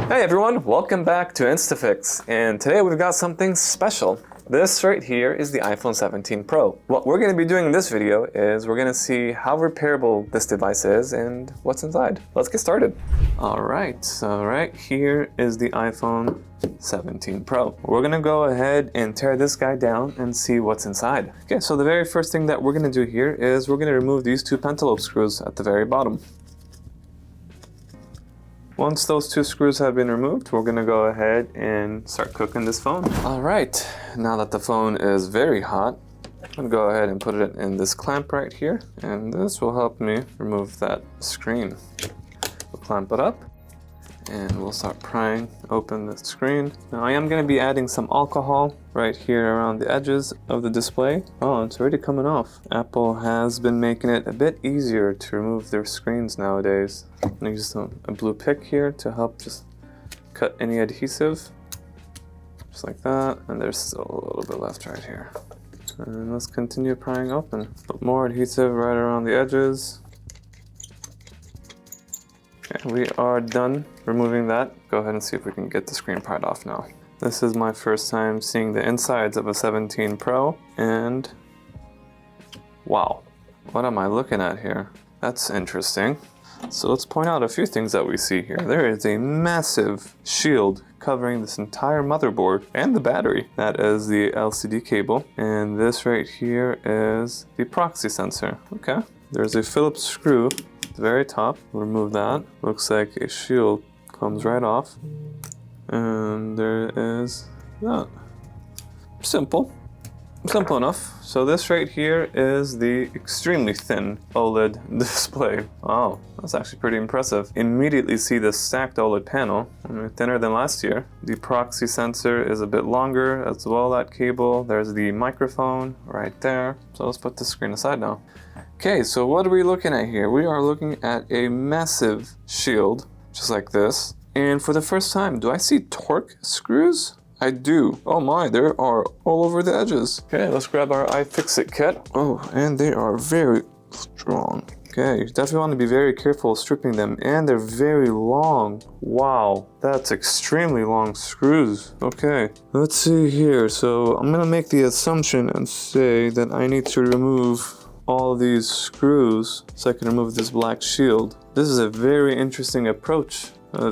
Hey everyone, welcome back to InstaFix, and today we've got something special. This right here is the iPhone 17 Pro. What we're going to be doing in this video is we're going to see how repairable this device is and what's inside. Let's get started. Alright, so right here is the iPhone 17 Pro. We're going to go ahead and tear this guy down and see what's inside. Okay, so the very first thing that we're going to do here is we're going to remove these two pentalobe screws at the very bottom. Once those two screws have been removed, we're gonna go ahead and start cooking this phone. All right, now that the phone is very hot, I'm gonna go ahead and put it in this clamp right here, and this will help me remove that screen. We'll clamp it up, and we'll start prying open the screen. Now I am gonna be adding some alcohol right here around the edges of the display. Oh, it's already coming off. Apple has been making it a bit easier to remove their screens nowadays. I'm gonna use a blue pick here to help just cut any adhesive. Just like that, and there's still a little bit left right here. And let's continue prying open. Put more adhesive right around the edges. Okay, we are done removing that. Go ahead and see if we can get the screen pried off now. This is my first time seeing the insides of a 17 Pro, and wow, what am I looking at here? That's interesting. So let's point out a few things that we see here. There is a massive shield covering this entire motherboard and the battery. That is the LCD cable, and this right here is the proxy sensor. Okay, there's a Phillips screw at the very top. We'll remove that. Looks like a shield comes right off. And there is that. Simple enough. So this right here is the extremely thin OLED display. Wow, that's actually pretty impressive. Immediately see the stacked OLED panel, thinner than last year. The proxy sensor is a bit longer as well, that cable. There's the microphone right there. So let's put the screen aside now. Okay, so what are we looking at here? We are looking at a massive shield, just like this. And for the first time, do I see torque screws? I do. Oh my, there are all over the edges. Okay, let's grab our iFixit kit. Oh, and they are very strong. Okay, you definitely want to be very careful stripping them, and they're very long. Wow, that's extremely long screws. Okay, let's see here. So I'm gonna make the assumption and say that I need to remove all these screws so I can remove this black shield. This is a very interesting approach.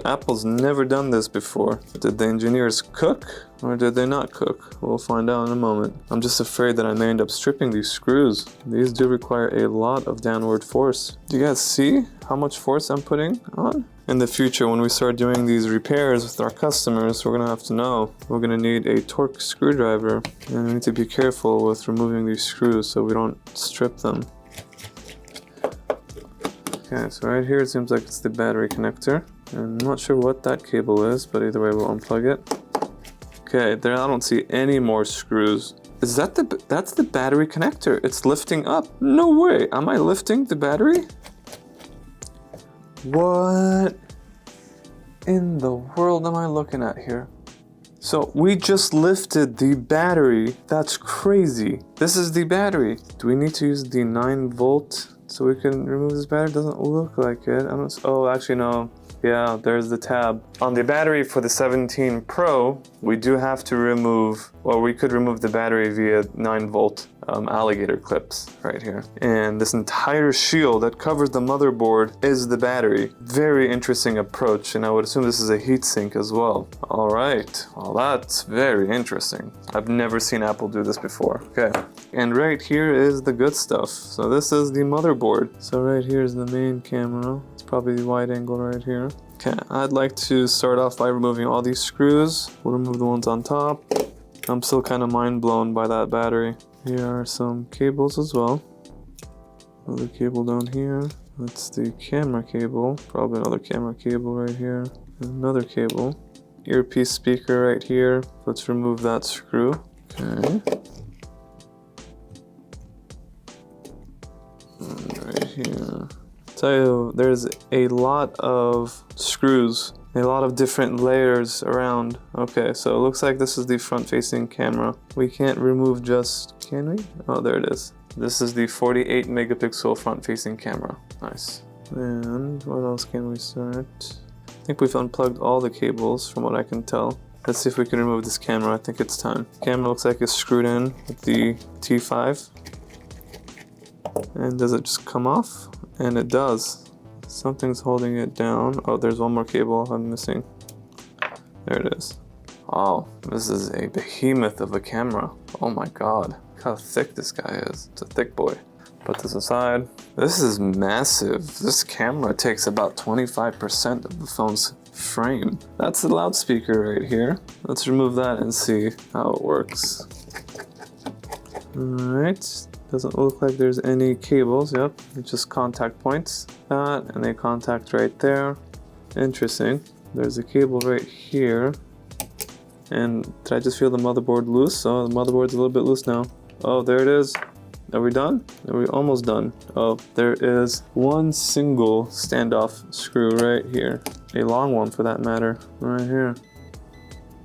Apple's never done this before. Did the engineers cook or did they not cook? We'll find out in a moment. I'm just afraid that I may end up stripping these screws. These do require a lot of downward force. Do you guys see how much force I'm putting on? In the future, when we start doing these repairs with our customers, we're gonna have to know. We're gonna need a torque screwdriver, and we need to be careful with removing these screws so we don't strip them. Okay, so right here it seems like it's the battery connector. I'm not sure what that cable is, but either way we'll unplug it. Okay, there I don't see any more screws. Is that that's the battery connector? It's lifting up. No way, am I lifting the battery? What in the world am I looking at here? So we just lifted the battery. That's crazy. This is the battery. Do we need to use the 9-volt so we can remove this battery? Doesn't look like it. Oh, actually no. Yeah, there's the tab. On the battery for the 17 Pro, we do have to remove, well, we could remove the battery via 9-volt alligator clips right here. And this entire shield that covers the motherboard is the battery. Very interesting approach, and I would assume this is a heatsink as well. All right, well, that's very interesting. I've never seen Apple do this before. Okay, and right here is the good stuff. So this is the motherboard. So right here is the main camera. It's probably the wide angle right here. Okay, I'd like to start off by removing all these screws. We'll remove the ones on top. I'm still kind of mind blown by that battery. Here are some cables as well. Another cable down here. That's the camera cable. Probably another camera cable right here. And another cable. Earpiece speaker right here. Let's remove that screw. Okay. And right here. Tell you, there's a lot of screws, a lot of different layers around. Okay, so it looks like this is the front-facing camera. We can't remove just, can we? Oh, there it is. This is the 48 megapixel front-facing camera. Nice. And what else can we start? I think we've unplugged all the cables from what I can tell. Let's see if we can remove this camera. I think it's time. Camera looks like it's screwed in with the T5. And does it just come off? And it does. Something's holding it down. Oh, there's one more cable I'm missing. There it is. Oh, this is a behemoth of a camera. Oh my god. Look how thick this guy is. It's a thick boy. Put this aside. This is massive. This camera takes about 25% of the phone's frame. That's the loudspeaker right here. Let's remove that and see how it works. Alright. Doesn't look like there's any cables. Yep, it's just contact points. That, and a contact right there. Interesting. There's a cable right here. And did I just feel the motherboard loose? Oh, the motherboard's a little bit loose now. Oh, there it is. Are we done? Are we almost done? Oh, there is one single standoff screw right here. A long one for that matter, right here.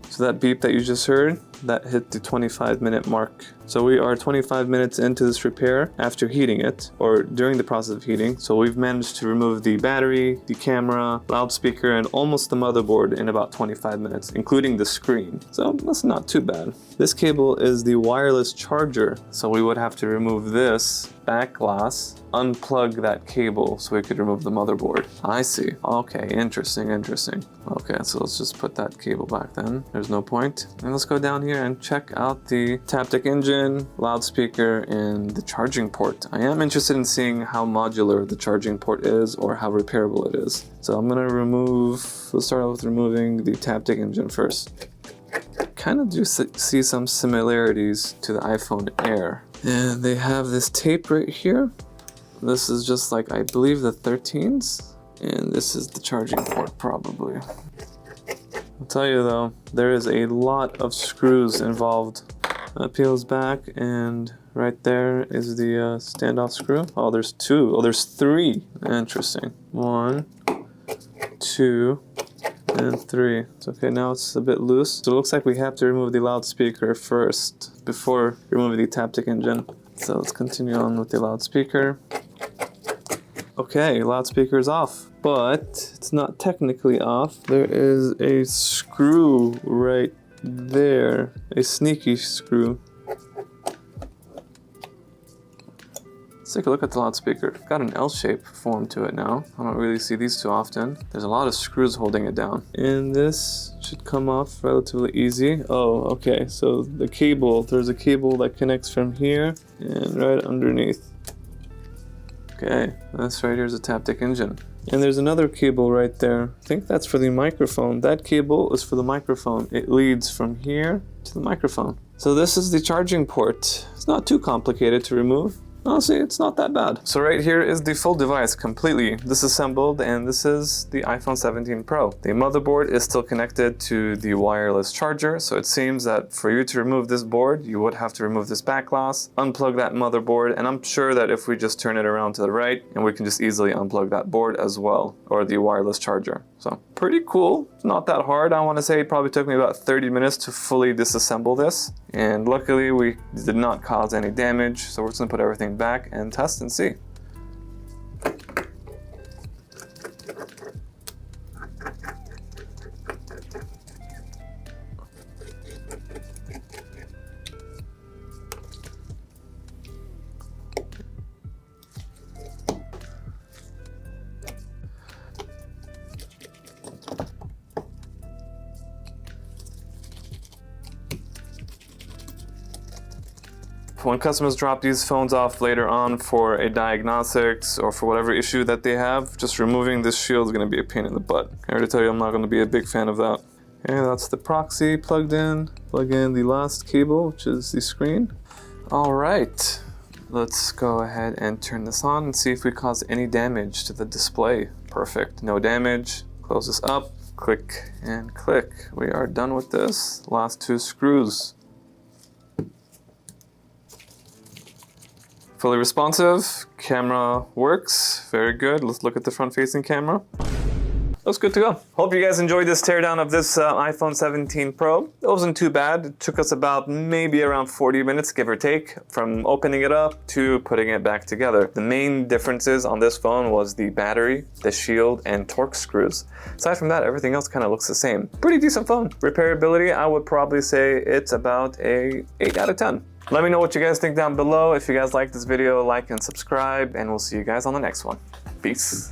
So that beep that you just heard, that hit the 25-minute mark. So we are 25 minutes into this repair after heating it, or during the process of heating. So we've managed to remove the battery, the camera, loudspeaker, and almost the motherboard in about 25 minutes, including the screen. So that's not too bad. This cable is the wireless charger. So we would have to remove this back glass, unplug that cable so we could remove the motherboard. I see. Okay, interesting. Okay, so let's just put that cable back then. There's no point. And let's go down here and check out the Taptic engine, loudspeaker, and the charging port. I am interested in seeing how modular the charging port is or how repairable it is. So I'm gonna let's start with removing the Taptic engine first. Kind of do see some similarities to the iPhone Air. And they have this tape right here. This is just like, I believe, the 13s. And this is the charging port, probably. I'll tell you though, there is a lot of screws involved. That peels back, and right there is the standoff screw. Oh, there's two. Oh, there's three. Interesting. 1, 2, and 3. It's okay, now it's a bit loose. So it looks like we have to remove the loudspeaker first before removing the Taptic engine. So let's continue on with the loudspeaker. Okay, loudspeaker is off, but it's not technically off. There is a screw right there, a sneaky screw. Let's take a look at the loudspeaker. It's got an L-shaped form to it now. I don't really see these too often. There's a lot of screws holding it down. And this should come off relatively easy. Oh, okay, so the cable, there's a cable that connects from here and right underneath. Okay, this right here is a Taptic engine. And there's another cable right there. I think that's for the microphone. That cable is for the microphone. It leads from here to the microphone. So this is the charging port. It's not too complicated to remove. Honestly, it's not that bad. So right here is the full device completely disassembled, and this is the iPhone 17 Pro. The motherboard is still connected to the wireless charger, so it seems that for you to remove this board, you would have to remove this back glass, unplug that motherboard, and I'm sure that if we just turn it around to the right, and we can just easily unplug that board as well, or the wireless charger. So pretty cool. It's not that hard. I want to say it probably took me about 30 minutes to fully disassemble this, and luckily we did not cause any damage, so we're just gonna put everything back and test and see. When customers drop these phones off later on for a diagnostics or for whatever issue that they have, just removing this shield is going to be a pain in the butt. I already tell you I'm not going to be a big fan of that. Okay, that's the proxy plugged in. Plug in the last cable, which is the screen. All right, let's go ahead and turn this on and see if we cause any damage to the display. Perfect, no damage. Close this up, click and click. We are done with this. Last two screws. Fully responsive, camera works, very good. Let's look at the front-facing camera. looks good to go. Hope you guys enjoyed this teardown of this iPhone 17 Pro. It wasn't too bad. It took us about maybe around 40 minutes, give or take, from opening it up to putting it back together. The main differences on this phone was the battery, the shield, and torque screws. Aside from that, everything else kind of looks the same. Pretty decent phone. Repairability, I would probably say it's about a 8 out of 10. Let me know what you guys think down below. If you guys like this video, like and subscribe, and we'll see you guys on the next one. Peace.